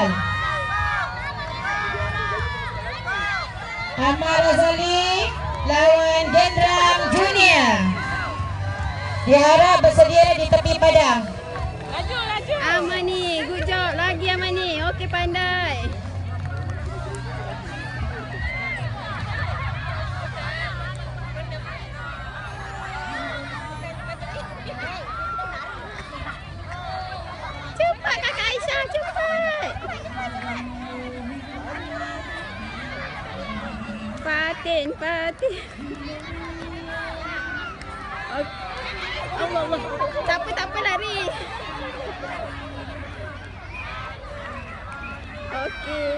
awal. Ahmad Razali lawan Gendram Junior. Diharap bersedia di tepi padang. Laju, laju. Amani, good job lagi Amani. Okey, pandai. Cepat Kakak Aisyah, cepat. Fatin. Allah. Tak apa lari. Okey.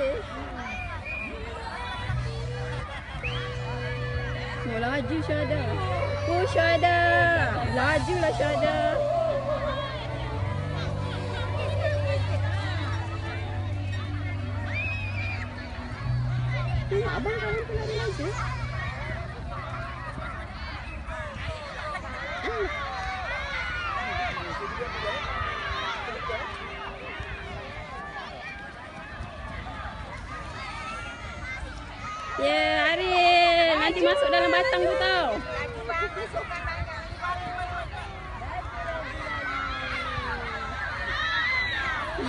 Oh, laju Syahda. Oh, Syahda. Lajulah Syahda. Tengok abang kawan tu lari laju. Ya, Arif. Nanti masuk dalam batang tu tau.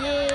Yeay.